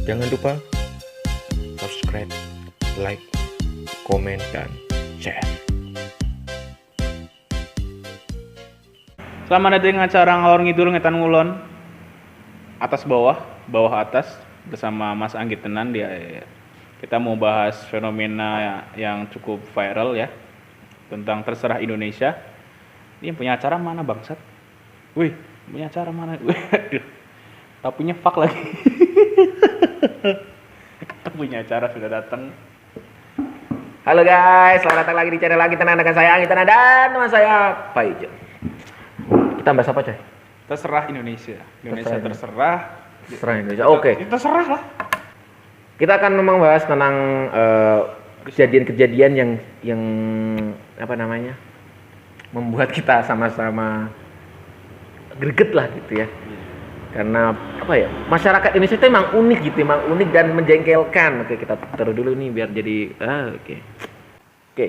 Jangan lupa subscribe, like, komen, dan share. Selamat datang di acara ngalor ngidul ngetan ngulon atas bawah, bawah atas bersama Mas Anggit Tenan. Kita mau bahas fenomena yang cukup viral ya tentang terserah Indonesia. Ini yang punya acara mana bangsat? Wih, punya acara mana? Wih, aduh. Tapinya fuck lagi. Punya acara sudah datang. Halo guys, selamat datang lagi di channel lagi Tenan dengan saya Anggit Tenan dan teman saya Pak Ijo. Kita bahas apa coy? Terserah Indonesia. Terserah. Terserah Indonesia. Oke. Terserah lah. Kita akan membahas tentang kejadian-kejadian yang apa namanya? Membuat kita sama-sama greget lah gitu ya. Karena apa ya? Masyarakat Indonesia itu emang unik gitu, emang unik dan menjengkelkan. Oke, kita taruh dulu nih biar jadi Oke.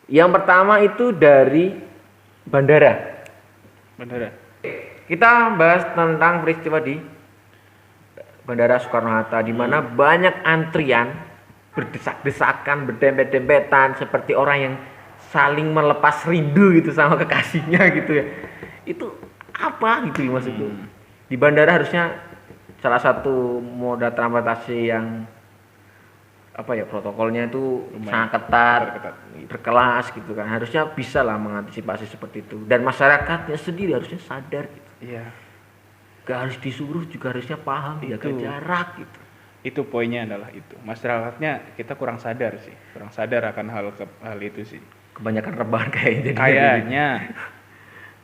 Yang pertama itu dari bandara. Kita bahas tentang peristiwa di Bandara Soekarno-Hatta di mana banyak antrian berdesak-desakan, berdempet-dempetan seperti orang yang saling melepas rindu gitu sama kekasihnya gitu ya. Itu apa gitu maksudku. Di bandara harusnya salah satu moda transportasi yang apa ya protokolnya itu sangat ketat, berkelas gitu kan. Harusnya bisa lah mengantisipasi seperti itu. Dan masyarakatnya sendiri harusnya sadar gitu. Iya. Gak harus disuruh juga harusnya paham jaga jarak gitu. Itu poinnya adalah itu. Masyarakatnya kita kurang sadar sih. Kurang sadar akan hal itu sih. Kebanyakan rebahan Kayaknya.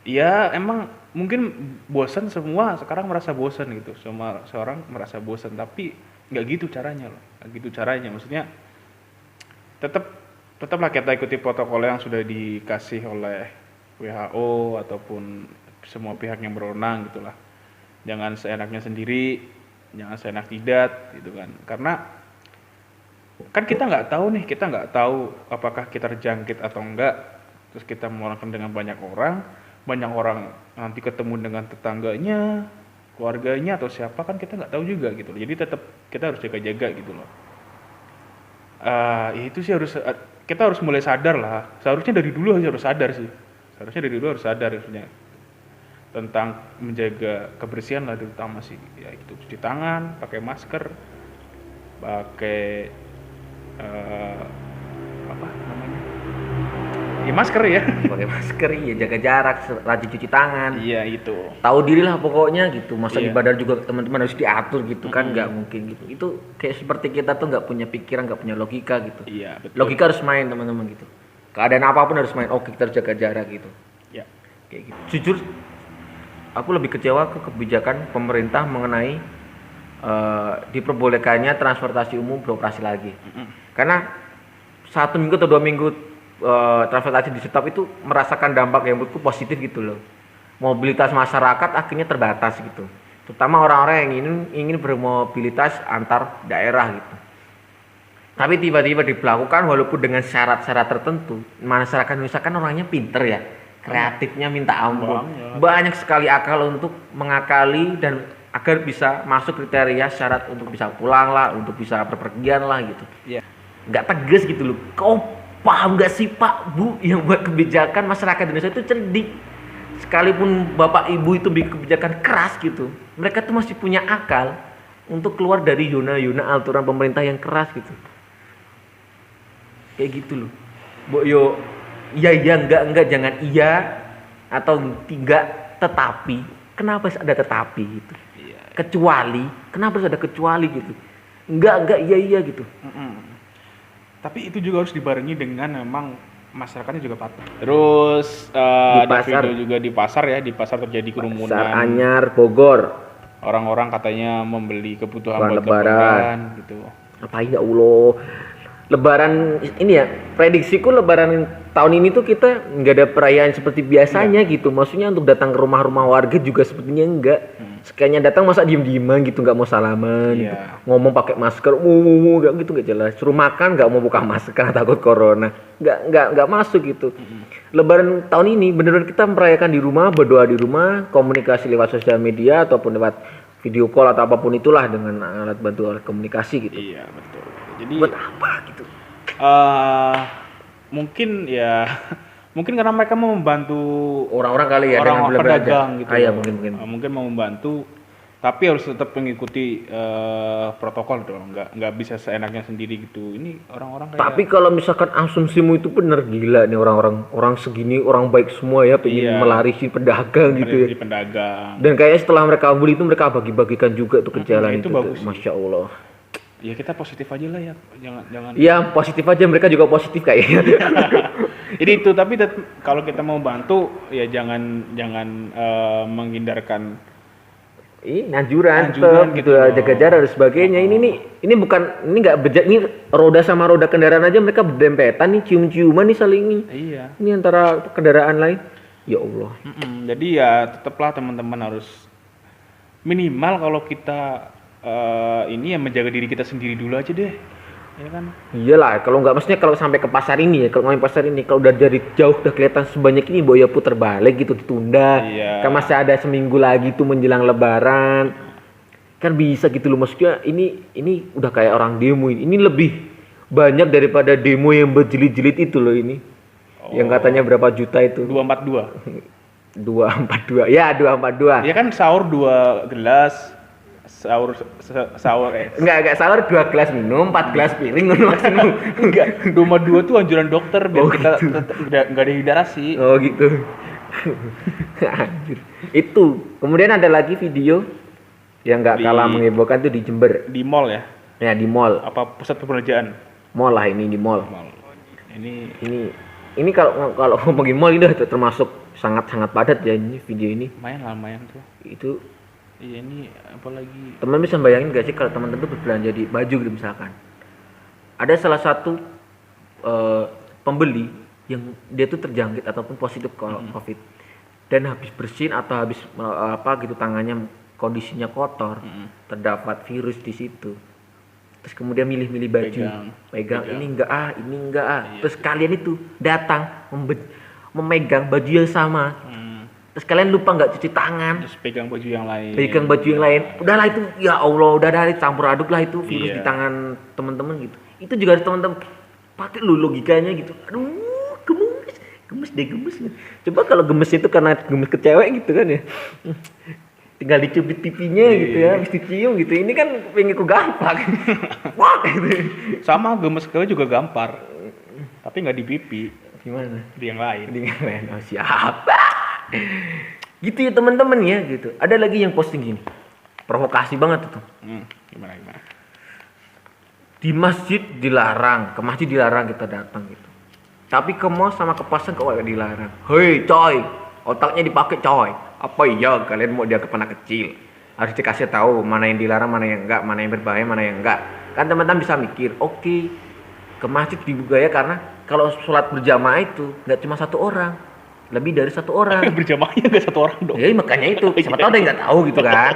Ya emang mungkin bosan semua sekarang merasa bosan gitu. Semua seorang merasa bosan tapi nggak gitu caranya loh. Nggak gitu caranya. Maksudnya tetaplah kita ikuti protokol yang sudah dikasih oleh WHO ataupun semua pihak yang berwenang gitulah. Jangan seenaknya sendiri, jangan seenak jidat gitu kan. Karena kan kita nggak tahu apakah kita terjangkit atau enggak. Terus kita mengeluarkan dengan banyak orang nanti ketemu dengan tetangganya, keluarganya atau siapa kan kita nggak tahu juga gitu loh. Jadi tetap kita harus jaga-jaga gitu loh. Itu sih kita harus mulai sadar lah. Seharusnya dari dulu harus sadar sih. Harusnya tentang menjaga kebersihan lah terutama sih. Ya itu cuci tangan, pakai masker, pakai apa namanya? Ya masker ya. Pakai masker ya, jaga jarak, rajin cuci tangan. Iya itu. Tahu diri lah pokoknya gitu. Masa Iya. di bandara juga teman-teman harus diatur gitu kan, nggak mungkin gitu. Itu kayak seperti kita tuh nggak punya pikiran, nggak punya logika gitu. Iya betul. Logika harus main teman-teman gitu. Keadaan apapun harus main. Oke, kita harus jaga jarak gitu. Ya. Kayak gitu. Jujur, aku lebih kecewa ke kebijakan pemerintah mengenai diperbolehkannya transportasi umum beroperasi lagi. Karena 1 minggu atau 2 minggu transportasi di stop itu merasakan dampak yang menurutku positif gitu loh. Mobilitas masyarakat akhirnya terbatas gitu. Terutama orang-orang yang ingin bermobilitas antar daerah gitu. Tapi tiba-tiba diberlakukan walaupun dengan syarat-syarat tertentu. Masyarakat Indonesia kan orangnya pinter ya. Kreatifnya minta ampun. Banyak sekali akal untuk mengakali dan agar bisa masuk kriteria syarat untuk bisa pulang lah, untuk bisa berpergian lah gitu. Iya. Nggak tegas gitu loh. Kau paham nggak sih Pak Bu yang buat kebijakan masyarakat Indonesia itu cerdik. Sekalipun Bapak Ibu itu bikin kebijakan keras gitu, mereka tuh masih punya akal untuk keluar dari zona-zona aturan pemerintah yang keras gitu. Kayak gitu loh. Yo iya enggak jangan iya atau tidak tetapi. Kenapa harus ada tetapi gitu? Iya. Kecuali, kenapa harus ada kecuali gitu? Enggak iya gitu. Tapi itu juga harus dibarengi dengan memang masyarakatnya juga patuh. Terus ada pasar. video juga di pasar ya, di pasar terjadi kerumunan. Pasar Anyar Bogor. Orang-orang katanya membeli kebutuhan Buat buat lebaran gitu. Ngapain ya Allah? Lebaran ini ya, prediksiku lebaran tahun ini tuh kita nggak ada perayaan seperti biasanya gitu. Maksudnya untuk datang ke rumah-rumah warga juga sepertinya enggak. Sekalinya datang masa diem-dieman gitu, nggak mau salaman gitu. Ngomong pakai masker, nggak gitu, nggak jelas. Suruh makan nggak mau buka masker takut corona. Nggak masuk gitu. Lebaran tahun ini benar-benar kita merayakan di rumah, berdoa di rumah, komunikasi lewat sosial media ataupun lewat video call atau apapun itulah dengan alat bantu alat komunikasi gitu. Iya, betul. Jadi Buat apa gitu? mungkin ya mungkin karena mereka mau membantu Orang-orang kali ya dengan orang belajar. pedagang gitu. Ah, iya, loh. mungkin. Mungkin mau membantu, tapi harus tetap mengikuti protokol dong. Nggak bisa seenaknya sendiri gitu. Ini orang-orang kayak Tapi kalau misalkan asumsimu itu bener, gila nih orang segini orang baik semua ya pengen Iya. melarisin pedagang gitu ya. di pedagang. Dan kayaknya setelah mereka beli itu mereka bagi-bagikan juga tuh ke jalan itu itu. bagus Tuh. sih. Masya Allah. Ya kita positif aja lah ya. Jangan. Iya positif aja, mereka juga positif kayaknya. Jadi itu, tapi kalau kita mau bantu ya jangan menghindarkan. Ini anjuran Anjuran gitu gitu ya, loh. jaga jarak dan sebagainya. Ini bukan, ini nggak bejat, ini roda sama roda kendaraan aja mereka berdempetan nih, cium-ciuman nih saling ini. Iya. Ini antara kendaraan lain. Ya Allah. Jadi ya tetaplah teman-teman harus minimal kalau kita ini ya menjaga diri kita sendiri dulu aja deh, ya kan? Iyalah, kalau nggak maksudnya kalau sampai ke pasar ini ya, kalau ngomongin pasar ini, kalau udah dari jauh udah kelihatan sebanyak ini, boya putar balik gitu ditunda. Iya. Kan masih ada seminggu lagi tuh menjelang Lebaran. Kan bisa gitu loh, maksudnya ini udah kayak orang demo ini. Ini lebih banyak daripada demo yang berjilid-jilid itu loh ini. Yang katanya berapa juta itu? 242. 242. Ya, 242. Ya kan sahur 2 gelas, sahur Enggak sahur 2 gelas minum, 4 gelas piring ngono maksudmu. enggak 242 tuh anjuran dokter biar Oh, kita gitu. tetap enggak dehidrasi. Oh gitu. Anjir. Itu. Kemudian ada lagi video yang nggak Di- kalah menghebohkan tuh di Jember. Di mall ya, Ya di mall. apa pusat perbelanjaan? Mall lah ini, di mall. Mall. Ini Ini kalau ngomongin mall ini udah termasuk sangat padat ya ini video ini. lumayan tuh. Itu Iya, ini apalagi teman bisa bayangin gak sih kalau teman-teman tuh berbelanja di baju gitu misalkan. Ada salah satu pembeli yang dia tuh terjangkit ataupun positif COVID dan habis bersin atau habis apa gitu tangannya kondisinya kotor, terdapat virus di situ. Terus kemudian milih-milih baju, pegang ini enggak Iya. Terus kalian itu datang memegang baju yang sama. Terus kalian lupa nggak cuci tangan, terus pegang baju yang lain. udahlah itu ya Allah, udah dari campur aduk lah itu virus Iya. di tangan teman-teman gitu. Itu juga harus teman-teman pakai lu logikanya gitu. Aduh, gemes deh. Coba kalau gemes itu karena gemes ke cewek gitu kan ya, tinggal dicubit pipinya gitu ya, habis dicium gitu. Ini kan pengen ku gampang. Wah gitu. Sama gemes cewek juga gampar, tapi nggak di pipi, Gimana? di yang lain. Oh, siap. Gitu ya teman-teman ya gitu. Ada lagi yang posting gini, provokasi banget itu. Gimana? Di masjid dilarang, ke masjid dilarang kita datang gitu. Tapi ke mall sama ke pasar kok gak dilarang. Hei coy, otaknya dipakai coy. Apa iya kalian mau dianggap anak kecil? Harus dikasih tahu mana yang dilarang, mana yang enggak, mana yang berbahaya, mana yang enggak. Kan teman-teman bisa mikir, oke, ke masjid dibuka ya karena kalau sholat berjamaah itu nggak cuma satu orang, lebih dari satu orang. Berjamaahnya nggak satu orang dong. Ya makanya itu, siapa tahu ada yang nggak tahu gitu kan.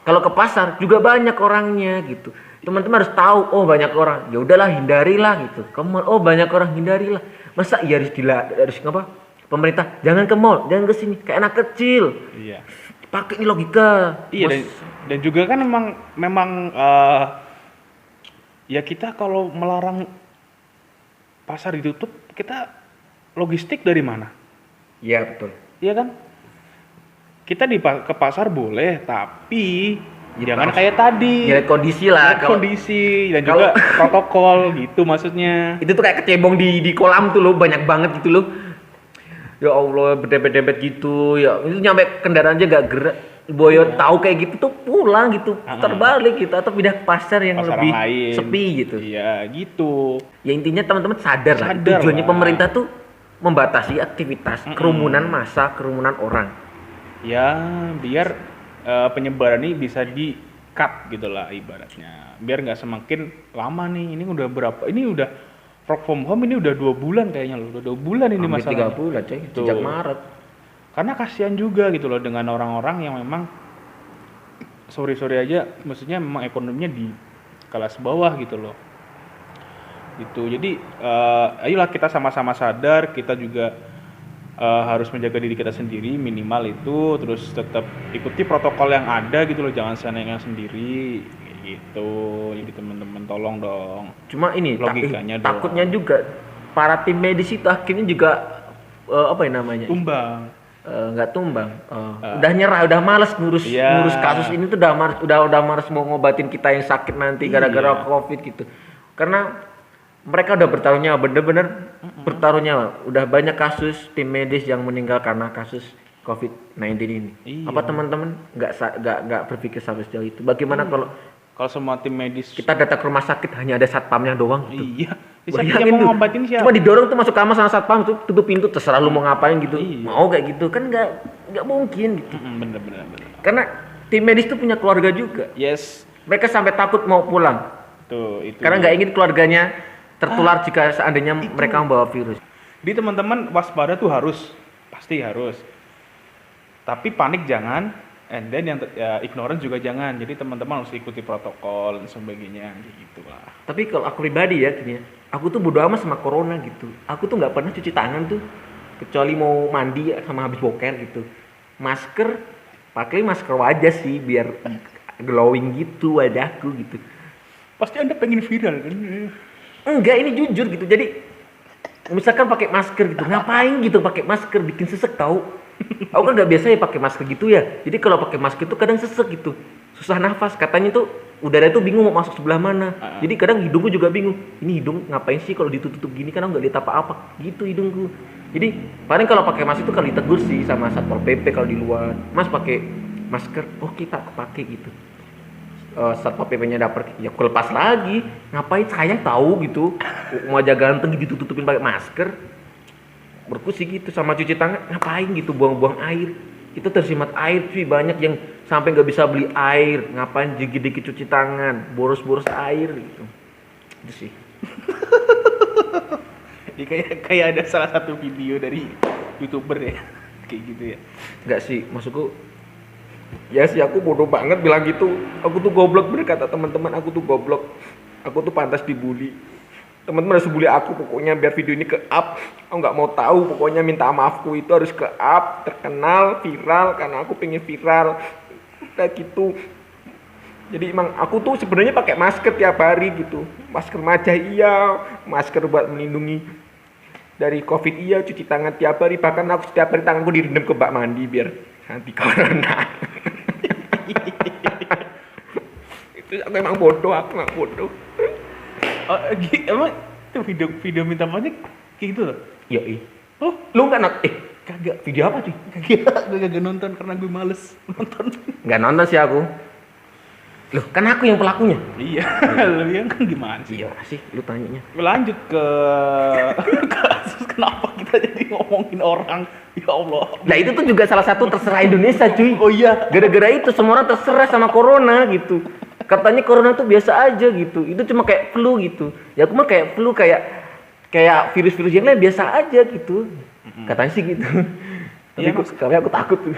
Kalau ke pasar juga banyak orangnya gitu. Teman-teman harus tahu, oh banyak orang. Ya udahlah hindarilah gitu. Ke mall, oh banyak orang hindarilah. Masa iya harus apa? Pemerintah jangan ke mall, jangan ke sini, kayak anak kecil. Iya. Pakai ini logika. Iya, dan juga kan memang ya kita kalau melarang pasar ditutup, kita logistik dari mana? Iya betul. Iya kan? Kita ke pasar boleh, tapi jangan kayak tadi. Ya kondisi lah. Lihat kondisi dan juga protokol gitu maksudnya. Itu tuh kayak kecebong di kolam tuh loh, banyak banget gitu loh. Ya Allah, berdempet-dempet gitu. Ya itu nyampe kendaraan aja gak gerak. Boyo tahu kayak gitu tuh pulang gitu, terbalik gitu atau pindah ke pasar yang Pasar lebih lain. sepi gitu. Iya, gitu. Ya intinya teman-teman sadar lah. Sadar Tujuannya lah. pemerintah tuh membatasi aktivitas, kerumunan massa, kerumunan orang. Ya, biar penyebaran ini bisa di-cut gitu lah ibaratnya. Biar nggak semakin lama nih. Ini udah berapa? Ini udah work from home ini udah 2 bulan kayaknya loh. Udah 2 bulan ini Hampir masalahnya. 3 bulan coy, Tuh. sejak Maret. Karena kasihan juga gitu loh dengan orang-orang yang memang sorry aja, maksudnya memang ekonominya di kelas bawah gitu loh. Gitu. Jadi ayolah kita sama-sama sadar, kita juga harus menjaga diri kita sendiri minimal itu, terus tetap ikuti protokol yang ada gitu loh, jangan senengan sendiri gitu. Jadi teman-teman tolong dong. Cuma ini Logikanya doang. takutnya juga para tim medis itu akhirnya juga apa ya namanya? Tumbang. Nggak tumbang. Udah nyerah, udah males ngurus kasus ini tuh udah males mau ngobatin kita yang sakit nanti gara-gara Covid gitu. Karena mereka udah bertaruhnya bener-bener bertaruhnya, udah banyak kasus tim medis yang meninggal karena kasus COVID-19 ini. Iya. Apa teman-teman nggak berpikir sampai sejauh itu? Bagaimana kalau semua tim medis kita datang ke rumah sakit hanya ada satpamnya doang gitu? iya, Bayangin mau tuh, ngobatin siapa? cuma didorong tuh masuk kamar sama satpam tuh, tutup pintu, terserah lu mau ngapain gitu. Iya. Mau kayak gitu kan nggak mungkin gitu. Bener. Karena tim medis tuh punya keluarga juga. Yes. Mereka sampai takut mau pulang. Tuh, itu. Karena nggak ingin keluarganya tertular jika seandainya mereka membawa virus. Jadi teman-teman waspada tuh pasti harus. Tapi panik jangan, and then yang ignorance juga jangan. Jadi teman-teman harus ikuti protokol dan sebagainya gitu lah. Tapi kalau aku pribadi ya, gini ya, aku tuh bodo amat sama corona gitu. Aku tuh nggak pernah cuci tangan tuh, kecuali mau mandi sama habis boker gitu. Pakai masker wajah sih biar glowing gitu wajahku gitu. Pasti Anda pengen viral kan? Enggak, ini jujur gitu. Jadi misalkan pakai masker gitu, ngapain gitu pakai masker, bikin sesek tahu. Aku kan nggak biasa ya pakai masker gitu ya. Jadi kalau pakai masker itu kadang sesek gitu, susah nafas. Katanya tuh udara itu bingung mau masuk sebelah mana. Jadi kadang hidungku juga bingung. Ini hidung ngapain sih kalau ditutup gini? Karena nggak lihat apa-apa gitu hidungku. Jadi paling kalau pakai masker itu kalau ditegur sih sama satpol pp kalau di luar. Mas pakai masker? Oke pak, pakai gitu. Satpol pp-nya dapet, ya aku lepas lagi. Ngapain sayang tahu gitu, wajah ganteng ditutupin pakai masker. Berkusi gitu. Sama cuci tangan ngapain gitu, buang-buang air. Itu tersimat air cuy, banyak yang sampai nggak bisa beli air. Ngapain dikit-dikit cuci tangan, boros-boros air gitu. Itu sih. kayak ada salah satu video dari YouTuber ya, kayak gitu ya. Enggak sih, maksudku ya sih aku bodoh banget bilang gitu. Aku tuh goblok, berkata teman-teman, aku tuh goblok. Aku tuh pantas dibully. Teman-teman harus bully aku pokoknya biar video ini ke up. Aku nggak mau tahu, pokoknya minta maafku itu harus ke up, terkenal, viral, karena aku pengen viral. Kayak gitu. Jadi emang aku tuh sebenarnya pakai masker tiap hari gitu. Masker wajah iya, masker buat melindungi dari COVID iya, cuci tangan tiap hari. Bahkan aku setiap hari tanganku direndam ke bak mandi biar anti corona. Itu aku emang bodoh, aku nggak bodoh. Oh, emang itu video minta maafnya kayak gitu loh? Yoi. Oh, Lu nggak kagak video apa cuy? kagak nonton karena gue males nonton. Nggak nonton sih aku. Loh, kan aku yang pelakunya. Iya, lu yang kan gimana sih? Iya sih, lu tanyanya. Lanjut ke kasus kenapa kita jadi ngomongin orang. Ya Allah. Nah itu tuh juga salah satu terserah Indonesia cuy. Oh iya. Gara-gara itu semua orang terserah sama corona gitu. Katanya corona tuh biasa aja gitu. Itu cuma kayak flu gitu. Ya aku mah kayak flu, kayak virus-virus yang lain biasa aja gitu. Katanya sih gitu. Tapi aku takut tuh.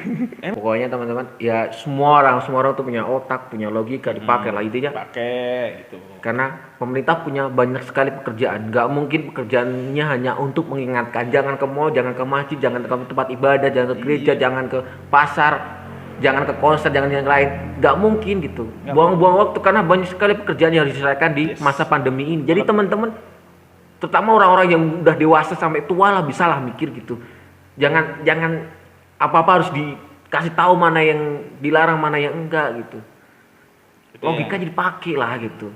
Pokoknya teman-teman, ya semua orang tuh punya otak, punya logika, dipakai lah intinya. Pakai gitu. Karena pemerintah punya banyak sekali pekerjaan. Gak mungkin pekerjaannya hanya untuk mengingatkan jangan ke mall, jangan ke masjid, jangan ke tempat ibadah, jangan ke gereja, jangan ke pasar, jangan ke konser, jangan yang lain. Gak mungkin gitu. Buang-buang waktu karena banyak sekali pekerjaan yang harus diselesaikan di masa pandemi ini. Jadi teman-teman, terutama orang-orang yang udah dewasa sampai tua lah, bisa lah mikir gitu. Jangan apa-apa harus dikasih tahu mana yang dilarang, mana yang enggak gitu. Logika jadi pakai lah gitu.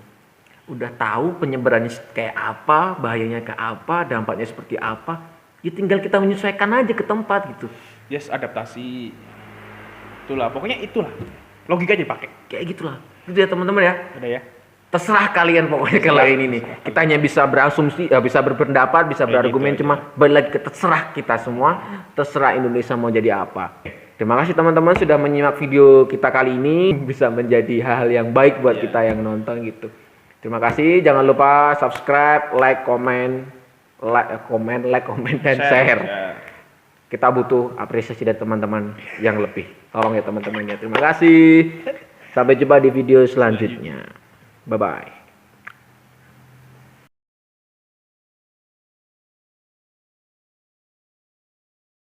Udah tahu penyebarannya kayak apa, bahayanya kayak apa, dampaknya seperti apa, ya tinggal kita menyesuaikan aja ke tempat gitu. Yes, adaptasi. Itulah, pokoknya itulah. Logika jadi pakai. Kayak gitulah. Itu ya teman-teman ya. Udah ya. Terserah kalian pokoknya kalau ini nih. Kita hanya bisa berasumsi, bisa berpendapat, bisa berargumen, gitu, cuma balik lagi ke terserah kita semua, terserah Indonesia mau jadi apa. Terima kasih teman-teman sudah menyimak video kita kali ini, bisa menjadi hal yang baik buat kita yang nonton gitu. Terima kasih, jangan lupa subscribe, like, komen, dan share. Kita butuh apresiasi dari teman-teman yang lebih. Tolong ya teman-temannya. Terima kasih. Sampai jumpa di video selanjutnya. Bye-bye.